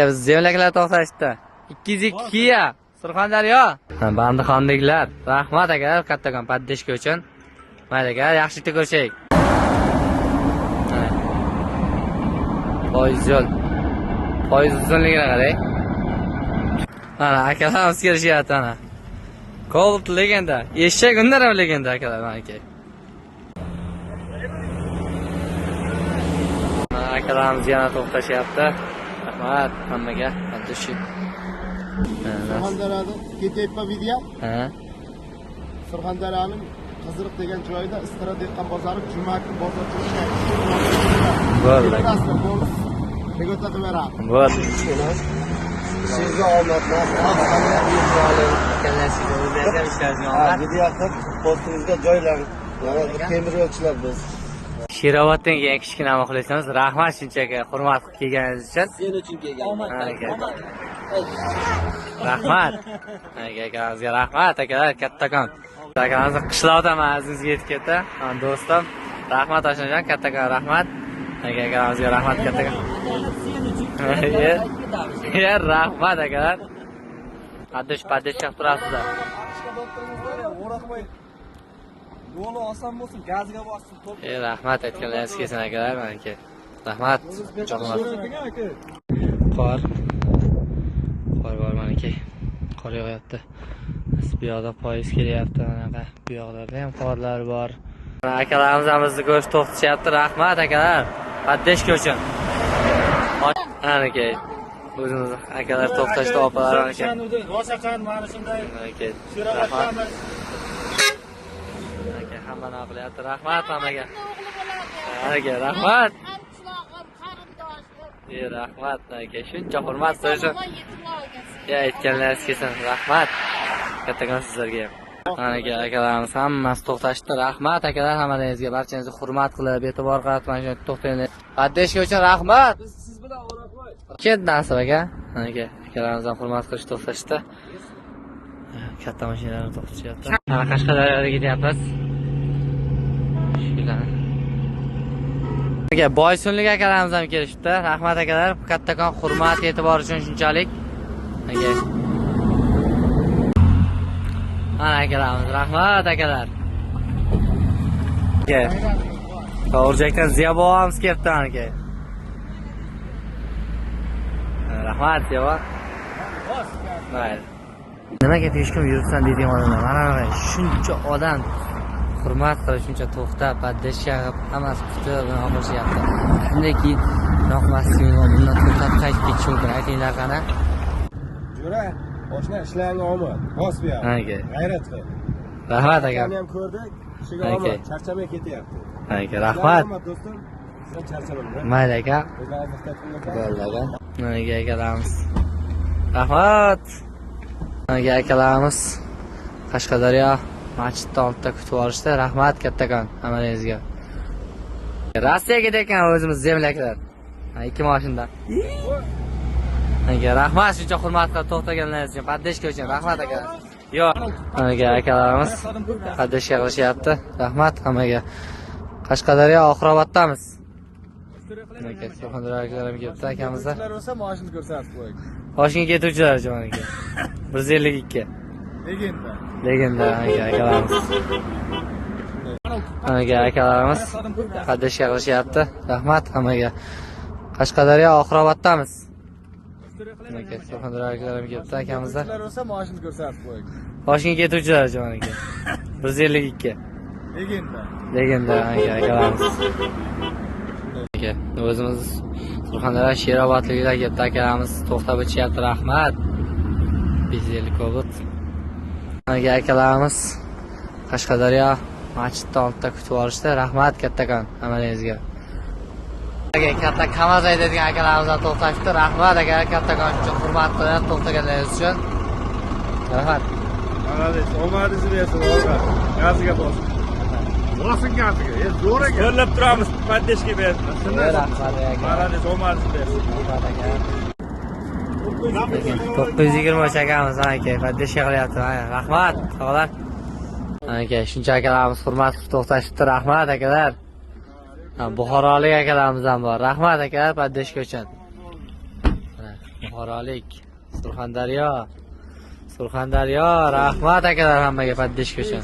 Biz zemlaklar to'xtashdi. 202 Kia, Surxondaryo. Bandixondiklar. Rahmat akalar kattakon paddeshka uchun. Mayli aka, yaxshilikda ko'rishaylik. Poyez yo'l. Poyez uzunligini qarang. Mana akalarimiz kelishyapti ana. Cobalt legenda. Eshak undan ham legenda akalar meniki. Akalarimiz yana to'xtashyapti. Rahmat hammaga. Paddeshka. Surxondaryoda ketyapti video. Ha. Surxondaryoning Qiziriq degan joyda Istira dehqon bozori juma kuni bozor qilishgan. Bo'ldi. Tegota qilib Bo'ldi. Sizga omadlar. Video qilib postimizga joylang. Yana temir yo'lchilar biz. Shirovatdan keyin kichkina muxlisimiz rahmat shunchaki hurmat qilib kelganingiz uchun. Sen uchun kelgan. Rahmat. Akamizga rahmat akalar kattakon. Akamizni qishloqdan azizga yetib ketdi. Do'stim, rahmat Oshnjon, kattakon rahmat. Akamizga rahmat kattakon. Rahmat akalar. Paddesh qilib turasizlar. Yo'li oson bo'lsin, gazga bossin. Rahmat aytganlaringiz kelsin akalar, meniki. Rahmat. Qor bor meniki. Qor yog'yapti. Bu yoqda poyez kelyapti, anaqa. Bu yoqlarda ham qorlar bor. Akalarimiz ham bizni ko'rib to'xtashyapti. Rahmat akalar. Paddeshka uchun. Meniki. O'zimiz akalar to'xtashdi, opalar meniki. Boshaqan mana shunday. Meniki. Rahmat. Hammani qilyapti. Rahmat hammaga. Aka, rahmat. Rahmat aka. Shuncha hurmat qilishim. Aytganlaringiz kelsin. Rahmat. Kattakon sizlarga ham. Aka, akalarimiz hammasi to'xtashdi. Rahmat akalar hammalaringizga, barchangizga hurmat qilib, e'tibor qaratib mana shunday to'xtanglar. Paddeshka uchun rahmat. Siz bilan o'raqmay. Ketdi nasib aka. Aka, akalarimiz ham hurmat qilishni to'xtashdi. Katta mashinalarni to'xtatyapti. Mana Qashqadaryoga ketyapmiz. Boysunlik akalarimiz ham kelishibdi. Rahmat akalar, kattakon hurmat, e'tibor uchun shunchalik. Mana akalarimiz, rahmat akalar. To'g'rijakdan Ziyo bobomiz kelibdi aka. Rahmat Ziyo. Mayli. Nimaga peshkom yuribsan deydigan odamlar. Mana shuncha odam hurmat qilib, shuncha to'xtab, paddeshka qilib, hammasi kutib, oqirishyapti. Shundaki, noqmasligim bundan to'xtab qaytib ketish mumkin. Aytinglar qana. Jo'ra, oshna ishlaringga omad. Bos bu yoqqa. G'ayrat qil. Rahmat aka. Meni ham ko'rdik. Ishiga omad. Charchamay ketyapti. Aka, rahmat. Do'stim, sen charchamang. Mayli aka. Bo'ldi aka. Aka akalarimiz. Rahmat. Aka akalarimiz Qashqadaryo masjidda oldida kutib olishdi. Rahmat kattakon hammalaringizga. Rossiyaga ketayotgan o'zimiz zemlaklar. 2 mashinada. Aka rahmat shuncha hurmat qilib to'xtaganlaringiz uchun, paddeshka uchun rahmat aka. Yo'q. Aka akalarimiz paddeshka qilishyapti. Rahmat hammaga. Qashqadaryo Oxiroboddamiz. Aka Surxondaryoliklar ham kelibdi akamizlar. Bo'lsa mashina ko'rsatib qo'ying. Toshkentga ketuvchilar jo'niki. 152. Legenda akalarimiz. Akalarimiz paddeshka qilishyapti. Rahmat hammaga. Qashqadaryo Oxiroboddamiz. Aka Surxondaryoliklar ham kelibdi akamizlar. Bo'lsa mashina ko'rsatib qo'ying. Toshkentga ketuvchilar jo'niki. 152. Legenda akalarimiz. Aka o'zimiz Surxondaryo Sherobodliklar kelibdi akalarimiz to'xtab o'tishyapti. Rahmat. 150 Cobalt. Akalarimiz Qashqadaryo masjidda oldida kutib olishdi. Rahmat kattakon hammalaringizga. Katta Kamaz aytadigan akalarimiz ham to'xtashdi. Rahmat aka, kattakon shuncha hurmat qilib to'xtaganlaringiz uchun. Rahmat. Malades, omadingizni bersin, o'g'il. Gaziga bos. Bosin gaziga. Zo'r ekan. Qo'llab turamiz, paddeshka bersin. Rahmat aka. Malades, omadingizni bersin. Rahmat aka. 920 akamiz aka, paddeshka qilyapti. Rahmat, sog'lar. Aka, shuncha akalarimiz hurmat qilib to'xtashibdi. Rahmat akalar. Buxorolik akalarimiz ham bor. Rahmat akalar paddeshka uchun. Buxorolik, Surxondaryo, rahmat akalar hammaga paddishka uchun.